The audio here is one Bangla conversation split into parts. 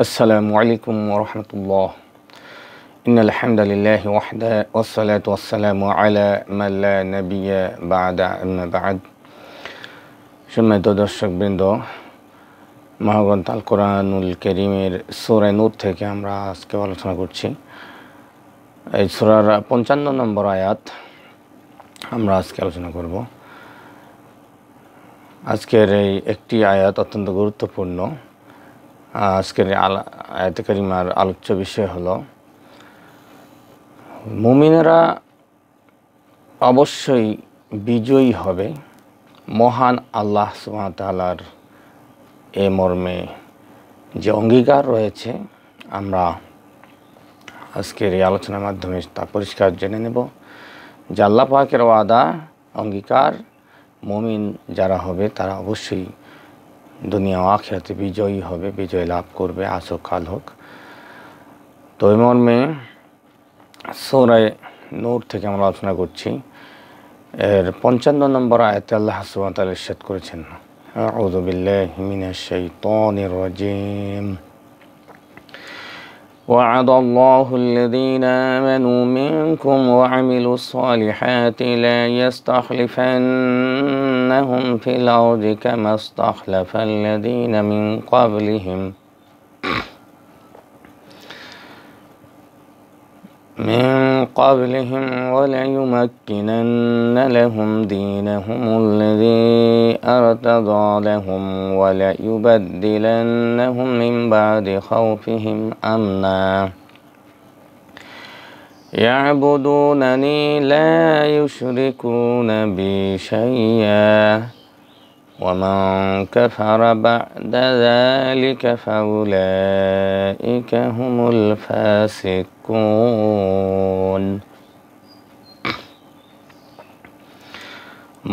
আসসালামু আলাইকুম ওয়া রাহমাতুল্লাহ। ইন্নাল হামদালিল্লাহি ওয়াহদাহু ওয়াসসালাতু ওয়াসসালামু আলা মান লা নাবিয়্যা বা'দা, আম্মা বা'দ। সম্মানিত দর্শকবৃন্দ, মহাগ্রন্থ আল কোরআনুল কারীমের সূরা নূর থেকে আমরা আজকে আলোচনা করছি। এই সূরার ৫৫ নম্বর আয়াত আমরা আজকে আলোচনা করব। আজকের এই একটি আয়াত অত্যন্ত গুরুত্বপূর্ণ। আজকের আয়াতে কারিমার আলোচ্য বিষয় হলো মুমিনেরা অবশ্যই বিজয়ী হবে। মহান আল্লাহ সুবহানাহু ওয়া তাআলার এ মর্মে যে অঙ্গীকার রয়েছে, আমরা আজকের এই আলোচনার মাধ্যমে তা পরিষ্কার জেনে নেব যে আল্লাহ পাকের ওয়াদা, অঙ্গীকার, মুমিন যারা হবে তারা অবশ্যই দুনিয়া ও আখিরাতে বিজয়ী হবে, বিজয় লাভ করবে, আজ হোক কাল হোক। তো এই মর্মে সূরা নূর থেকে আমরা আলোচনা করছি। এর ৫৫ নম্বর আয়াতে আল্লাহ সুবহানাহু ওয়া তাআলা ইরশাদ করেছেন, আউযু বিল্লাহি মিনাশ শাইতানির রাজীম। وعد الله الذين آمنوا منكم وعملوا الصالحات لا يستخلفنهم في الأرض كما استخلف الذين من قبلهم وليمكنن لهم دينهم الذي ارتضى لهم وليبدلنهم من بعد خوفهم أمنا يعبدونني لا يشركون بي شيئا ومن كفر بعد ذلك فأولئك هم الفاسقون।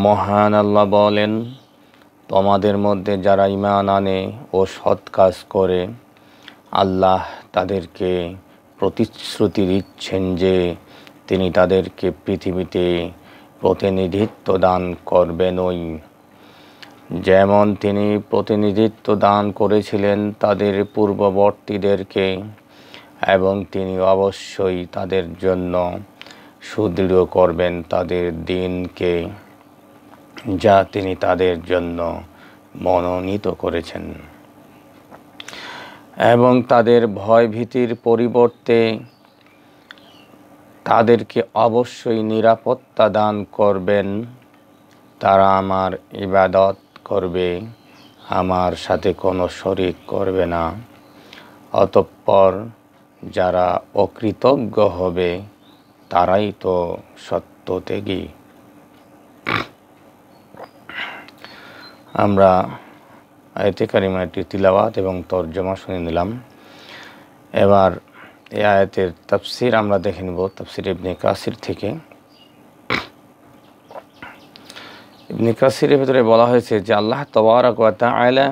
মহান আল্লাহ বলেন, তোমাদের মধ্যে যারা ঈমান আনে ও সৎ কাজ করে, আল্লাহ তাদেরকে প্রতিশ্রুতি দিচ্ছেন যে তিনি তাদেরকে পৃথিবীতে প্রতিনিধিত্ব দান করবেনই, যেমন তিনি প্রতিনিধিত্ব দান করেছিলেন তাদের পূর্ববর্তীদেরকে, এবং তিনি অবশ্যই তাদের জন্য সুদৃঢ় করবেন তাদের দিনকে, যা তিনি তাদের জন্য মনোনীত করেছেন। এবং তাদের ভয়ভীতির পরিবর্তে তাদেরকে অবশ্যই নিরাপত্তা দান করবেন। তারা আমার ইবাদত করবে, আমার সাথে কোনো শরীক করবে না। অতঃপর যারা অকৃতজ্ঞ হবে তারাই তো সত্যত্যাগী। আমরা আয়াতে কারিমাটির তিলাওয়াত এবং তরজমা শুনে নিলাম। এবার এই আয়াতের তাফসির আমরা দেখে নেব তাফসির ইবনে কাসির থেকে। ইবনে কাসিরের ভিতরে বলা হয়েছে যে আল্লাহ তাবারাক ওয়া তাআলা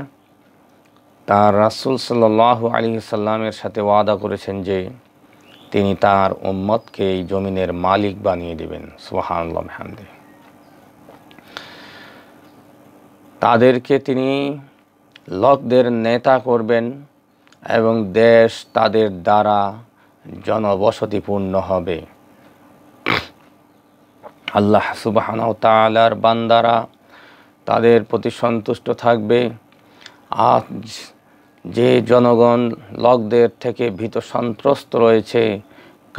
তার রাসূল সাল্লাল্লাহু আলাইহি সাল্লামের সাথে ওয়াদা করেছেন যে তিনি তার উম্মতকে এই জমিনের মালিক বানিয়ে দেবেন। সুবহানাল্লাহ বিহামদিহি। তাদেরকে তিনি লোকদের নেতা করবেন এবং দেশ তাদের দ্বারা জনবসতিপূর্ণ হবে। আল্লাহ সুবহানাহু ওয়া তাআলার বান্দারা তাদের প্রতি সন্তুষ্ট থাকবে। আজ যে জনগণ লোকদের থেকে ভীত সন্ত্রস্ত রয়েছে,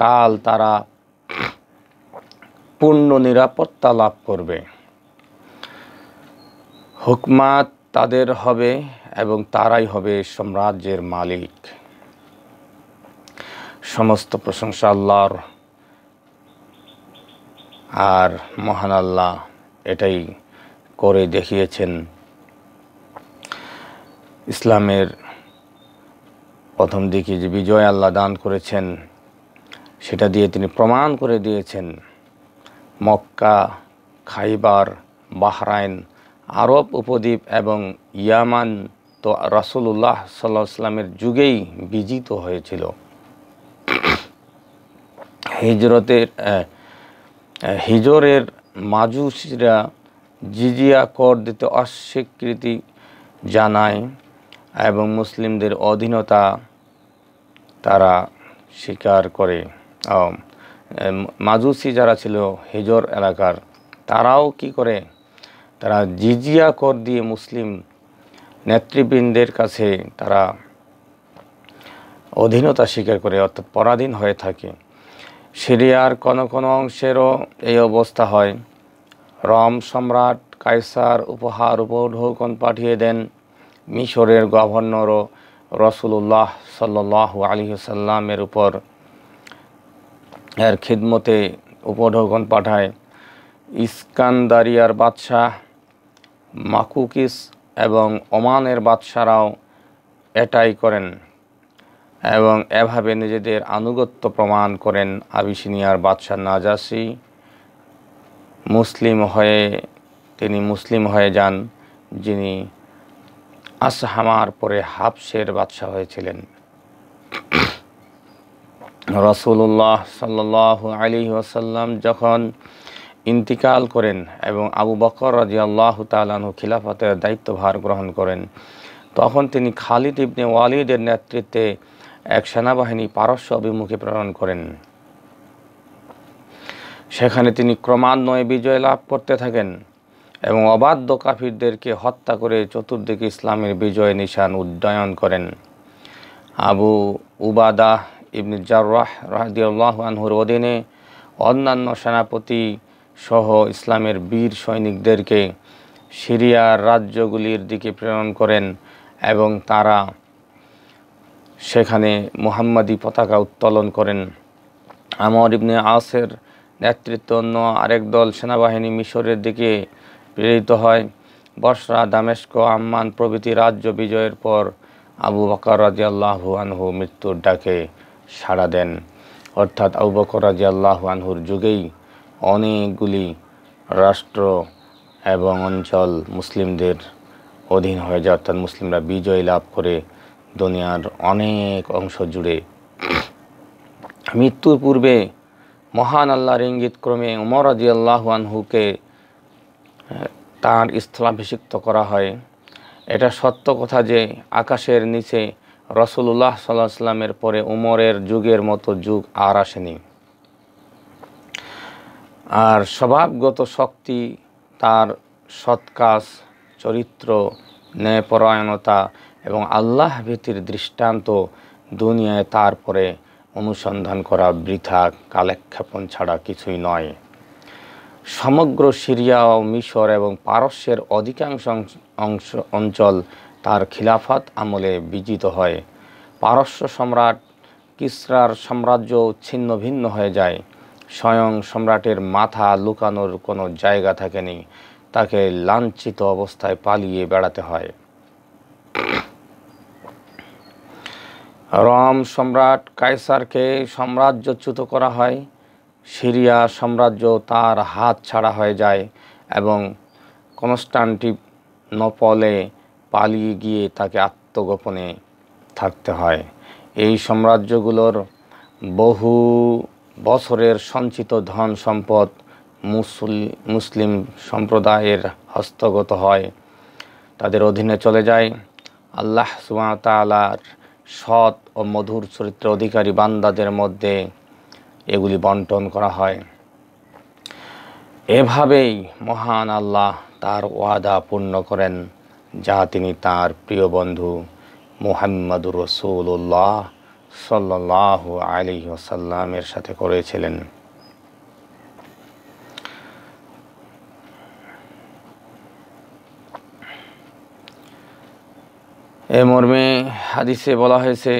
কাল তারা পূর্ণ নিরাপত্তা লাভ করবে। হুকমাত তাদের হবে এবং তারাই হবে সাম্রাজ্যের মালিক। সমস্ত প্রশংসা আল্লাহর, আর মহান আল্লাহ এটাই করে দেখিয়েছেন। ইসলামের প্রথম দিকে যে বিজয় আল্লাহ দান করেছেন সেটা দিয়ে তিনি প্রমাণ করে দিয়েছেন। মক্কা, খাইবার, বাহরাইন, আরব উপদ্বীপ এবং ইয়ামান তো রাসূলুল্লাহ সাল্লাল্লাহু আলাইহি ওয়াসাল্লামের যুগেই বিজিত হয়েছিল। হিজরের মাজুসিরা জিজিয়া কর দিতে অস্বীকৃতি জানায় এবং মুসলিমদের অধীনতা তারা স্বীকার করে। মাজুসি যারা ছিল হিজর এলাকার, তারাও কি করে, তারা জিজিয়া কর দিয়ে মুসলিম নেতৃবৃন্দের কাছে তারা অধীনতা স্বীকার করে, অর্থাৎ পরাধীন হয়ে থাকে। সিরিয়ার কোনো কোনো অংশেরও এই অবস্থা হয়। রোম সম্রাট কায়সার উপহার উপঢৌকন পাঠিয়ে দেন। মিশরের গভর্নরও রাসূলুল্লাহ সাল্লাল্লাহু আলাইহি ওয়াসাল্লামের উপর এর খিদমতে উপঢৌকন পাঠায়। ইস্কান্দারিয়ার বাদশাহ মাকুকিস এবং ওমানের বাদশারাও এটাই করেন এবং এভাবে নিজেদের আনুগত্য প্রমাণ করেন। আবিসিনিয়ার বাদশাহ নাজাসি তিনি মুসলিম হয়ে যান, যিনি আসহামার পরে হাবশের বাদশাহ হয়েছিলেন। রাসূলুল্লাহ সাল্লাল্লাহু আলাইহি ওয়াসাল্লাম যখন ইন্তিকাল করেন এবং আবু বকর রাদিয়াল্লাহু তাআলা আনহু খিলাফতের দায়িত্বভার গ্রহণ করেন, তখন তিনি খালিদ ইবনে ওয়ালিদের নেতৃত্বে এক সেনাবাহিনী পারস্য অভিমুখে প্রেরণ করেন। সেখানে তিনি ক্রমান্বয়ে বিজয় লাভ করতে থাকেন এবং অবাধ্য কাফিরদেরকে হত্যা করে চতুর্দিকে ইসলামের বিজয় নিশান উড্ডয়ন করেন। আবু উবাদা ইবনে জাররাহ রাদিয়াল্লাহু আনহুর অধীনে অন্যান্য সেনাপতি সহ ইসলামের বীর সৈনিকদেরকে সিরিয়ার রাজ্যগুলির দিকে প্রেরণ করেন এবং তারা সেখানে মুহাম্মাদি পতাকা উত্তোলন করেন। আমর ইবনে আসের নেতৃত্বে অন্য আরেক দল সেনাবাহিনী মিশরের দিকে প্রেরিত হয়। বসরা, দামেস্ক, আম্মান প্রভৃতি রাজ্য বিজয়ের পর আবু বকর রাদিয়াল্লাহু আনহু মৃত্যুর ডাকে সাড়া দেন। অর্থাৎ আবু বকর রাদিয়াল্লাহু আনহুর যুগেই অনেকগুলি রাষ্ট্র এবং অঞ্চল মুসলিমদের অধীন হয়ে যায়, অর্থাৎ মুসলিমরা বিজয় লাভ করে দুনিয়ার অনেক অংশ জুড়ে। মৃত্যুর পূর্বে মহান আল্লাহর ইঙ্গিত ক্রমে ওমর রাদিয়াল্লাহু আনহুকে তাঁর স্থলাভিষিক্ত করা হয়। এটা সত্য কথা যে আকাশের নিচে রাসূলুল্লাহ সাল্লাল্লাহু আলাইহি ওয়াসাল্লামের পরে ওমরের যুগের মতো যুগ আর আসেনি। আর স্বভাবগত শক্তি, তার সৎ কাজ, চরিত্র, ন্যায়পরায়ণতা এবং আল্লাহ ভীতির দৃষ্টান্ত দুনিয়ায় তারপরে অনুসন্ধান করা বৃথা কালেক্ষেপণ ছাড়া কিছুই নয়। সমগ্র সিরিয়া ও মিশর এবং পারস্যের অধিকাংশ অঞ্চল তার খিলাফত আমলে বিজিত হয়। পারস্য সম্রাট কিসরার সাম্রাজ্য ছিন্ন ভিন্ন হয়ে যায়। স্বয়ং সম্রাটের মাথা লুকানোর কোনো জায়গা থাকেনি, তাকে লাঞ্ছিত অবস্থায় পালিয়ে বেড়াতে হয়। রোম সম্রাট কায়সারকে সাম্রাজ্যচ্যুত করা হয়। সিরিয়া সাম্রাজ্য তার হাত ছাড়া হয়ে যায় এবং কনস্টান্টিনোপলে পালিয়ে গিয়ে তাকে আত্মগোপনে থাকতে হয়। এই সাম্রাজ্যগুলোর বহু বছরের সঞ্চিত ধন সম্পদ মুসলিম সম্প্রদায়ের হস্তগত হয়, তাদের অধীনে চলে যায়। আল্লাহ সুবহানাহু ওয়া তাআলার সৎ ও মধুর চরিত্রের অধিকারী বান্দাদের মধ্যে এগুলি বন্টন করা হয়। এভাবেই মহান আল্লাহ তার ওয়াদা পূর্ণ করেন, যা তিনি তার প্রিয় বন্ধু মুহাম্মদুর রাসূলুল্লাহ সাল্লাল্লাহু আলাইহি ওয়াসাল্লামের সাথে করেছিলেন। এ মর্মে হাদিসে বলা হয়েছে,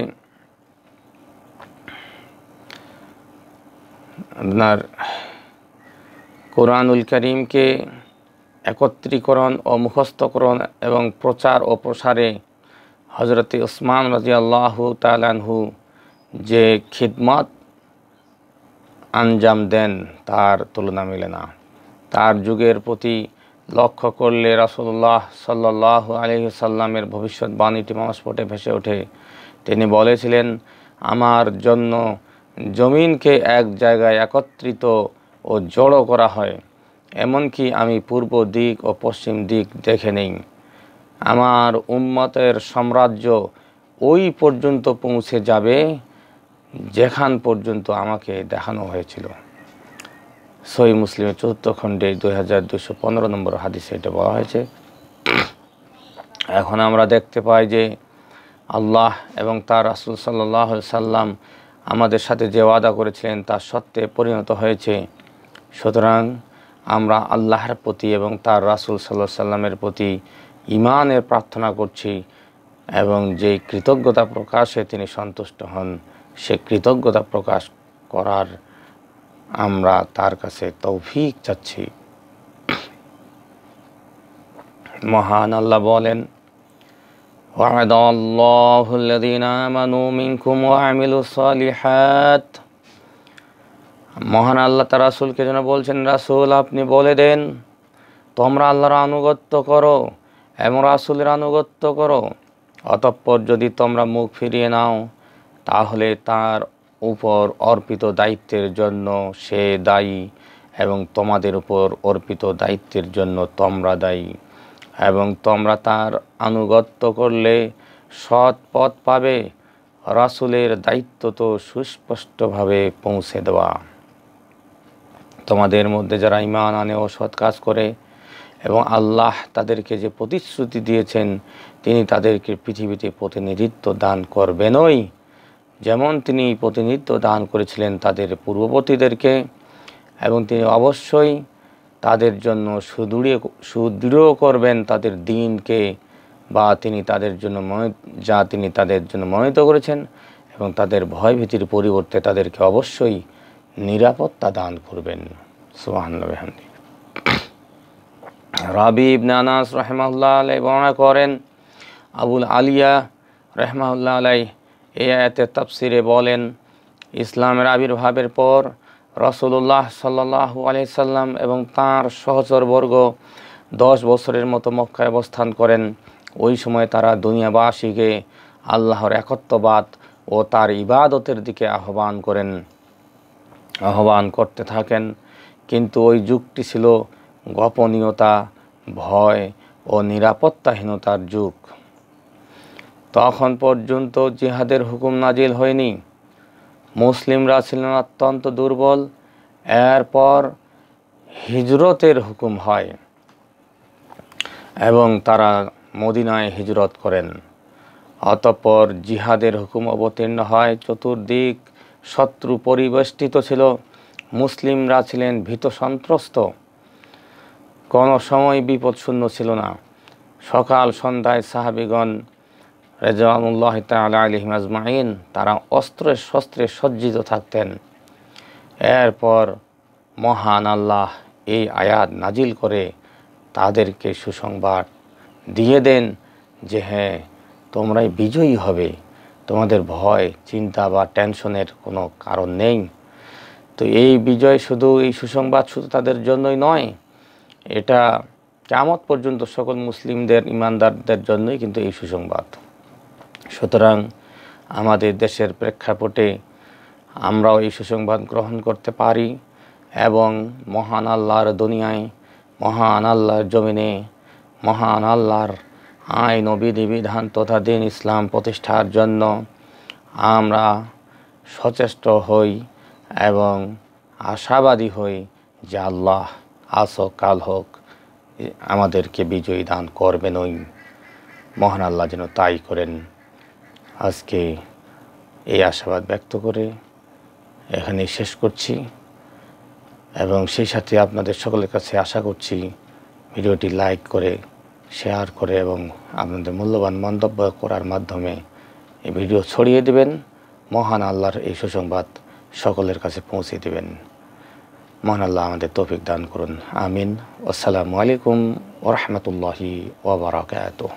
আপনার কোরআনুল কারীমকে একত্রীকরণ ও মুখস্থকরণ এবং প্রচার ও প্রসারে হযরত উসমান রাদিয়াল্লাহু তাআলা আনহু যে খিদমত আঞ্জাম দেন তার তুলনা মেলে না। তার যুগের প্রতি লক্ষ্য করলে রাসূলুল্লাহ সাল্লাল্লাহু আলাইহি ওয়াসাল্লামের ভবিষ্যৎবাণীটি মনস্ফুটে ভেসে ওঠে। তিনি বলেছিলেন, আমার জন্য জমিনকে এক জায়গায় একত্রিত ও জড়ো করা হয়, এমনকি আমি পূর্ব দিক ও পশ্চিম দিক দেখে নেই। আমার উম্মতের সাম্রাজ্য ওই পর্যন্ত পৌঁছে যাবে যেখান পর্যন্ত আমাকে দেখানো হয়েছিল। সহিহ মুসলিমের ৪র্থ খণ্ডে 2215 নম্বর হাদিসে এটা বলা হয়েছে। এখন আমরা দেখতে পাই যে আল্লাহ এবং তার রাসূল সাল্লাল্লাহু আলাইহি সাল্লাম আমাদের সাথে যে ওয়াদা করেছিলেন তা সত্যে পরিণত হয়েছে। সুতরাং আমরা আল্লাহর প্রতি এবং তার রাসূল সাল্লাল্লাহু আলাইহি সাল্লামের প্রতি ঈমানের প্রার্থনা করছি এবং যে কৃতজ্ঞতা প্রকাশে তিনি সন্তুষ্ট হন সে কৃতজ্ঞতা প্রকাশ করার আমরা তার কাছে তৌফিক চাচ্ছি। মহান আল্লাহ বলেন, ওয়া'দাল্লাহু আল্লাযীনা আমানু মিনকুম ওয়া আমিলুস সালিহাত। মহান আল্লাহ তার রাসূলকে যেন বলছেন, রাসূল আপনি বলে দেন তোমরা আল্লাহর আনুগত্য করো এবং রাসূলের আনুগত্য করো, অতঃপর যদি তোমরা মুখ ফিরিয়ে নাও তাহলে তার উপর অর্পিত দায়িত্বের জন্য সে দায়ী এবং তোমাদের উপর অর্পিত দায়িত্বের জন্য তোমরা দায়ী, এবং তোমরা তার আনুগত্য করলে সৎ পথ পাবে। রাসূলের দায়িত্ব তো সুস্পষ্টভাবে পৌঁছে দেওয়া। তোমাদের মধ্যে যারা ঈমান আনে ও সৎ কাজ করে এবং আল্লাহ তাদেরকে যে প্রতিশ্রুতি দিয়েছেন তিনি তাদেরকে পৃথিবীতে প্রতিনিধিত্ব দান করবেনই, যেমন তিনি প্রতিনিধিত্ব দান করেছিলেন তাদের পূর্ববর্তীদেরকে, এবং তিনি অবশ্যই তাদের জন্য সুদৃঢ় করবেন তাদের দ্বীনকে, বা তিনি তাদের জন্য তিনি তাদের জন্য মনোনীত করেছেন, এবং তাদের ভয়ভীতির পরিবর্তে তাদেরকে অবশ্যই নিরাপত্তা দান করবেন। সুবহানাল্লাহ ওয়া বিহামদিহি। রাবি ইবনে আনাস রাহিমাহুল্লাহ আলাইহি বর্ণনা করেন, আবুল আলিয়া রাহিমাহুল্লাহ আলাইহি এই আয়াতের তাফসিরে বলেন, ইসলামের আবির্ভাবের পর রাসূলুল্লাহ সাল্লাল্লাহু আলাইহি সাল্লাম এবং তাঁর সহচরবর্গ 10 বছরের মতো মক্কায় অবস্থান করেন। ওই সময় তারা দুনিয়াবাসীকে আল্লাহর একত্ববাদ ও তার ইবাদতের দিকে আহ্বান করতে থাকেন, কিন্তু ওই যুগটি ছিল গোপনীয়তা, ভয় ও নিরাপত্তাহীনতার যুগ। তখন পর্যন্ত জিহাদের হুকুম নাজিল হয়নি, মুসলিমরা ছিলেন অত্যন্ত দুর্বল। এরপর হিজরতের হুকুম হয় এবং তারা মদিনায় হিজরত করেন। অতঃপর জিহাদের হুকুম অবতীর্ণ হয়। চতুর্দিক শত্রু পরিবেষ্টিত ছিল, মুসলিমরা ছিলেন ভীত সন্ত্রস্ত, কোনো সময় বিপদ শূন্য ছিল না। সকাল সন্ধ্যায় সাহাবীগণ রিজওয়ানুল্লাহি তাআলা আলাইহিম আজমাইন তারা অস্ত্রে শস্ত্রে সজ্জিত থাকতেন। এরপর মহান আল্লাহ এই আয়াত নাজিল করে তাদেরকে সুসংবাদ দিয়ে দেন যে হ্যাঁ তোমরাই বিজয়ী হবে, তোমাদের ভয় চিন্তা বা টেনশনের কোনো কারণ নেই। তো এই বিজয় শুধু এই সুসংবাদ শুধু তাদের জন্যই নয়, এটা কিয়ামত পর্যন্ত সকল মুসলিমদের ঈমানদারদের জন্যই কিন্তু এই সুসংবাদ। সুতরাং আমাদের দেশের প্রেক্ষাপটে আমরাও এই সুসংবাদ গ্রহণ করতে পারি এবং মহান আল্লাহর দুনিয়ায়, মহান আল্লাহর জমিনে, মহান আল্লাহর আইন ও বিধিবিধান তথা দ্বীন ইসলাম প্রতিষ্ঠার জন্য আমরা সচেষ্ট হই এবং আশাবাদী হই যে আল্লাহ আজ হোক কাল হোক আমাদেরকে বিজয়ী দান করবেনই। মহান আল্লাহ যেন তাই করেন। আজকে এই আশাবাদ ব্যক্ত করে এখানেই শেষ করছি এবং সেই সাথে আপনাদের সকলের কাছে আশা করছি ভিডিওটি লাইক করে, শেয়ার করে এবং আপনাদের মূল্যবান মন্তব্য করার মাধ্যমে এই ভিডিও ছড়িয়ে দেবেন। মহান আল্লাহর এই সুসংবাদ সকলের কাছে পৌঁছে দেবেন। মহান আল্লাহ আমাদের তৌফিক দান করুন। আমিন। আসসালামু আলাইকুম ওয়া রাহমাতুল্লাহি ওয়া বারাকাতুহু।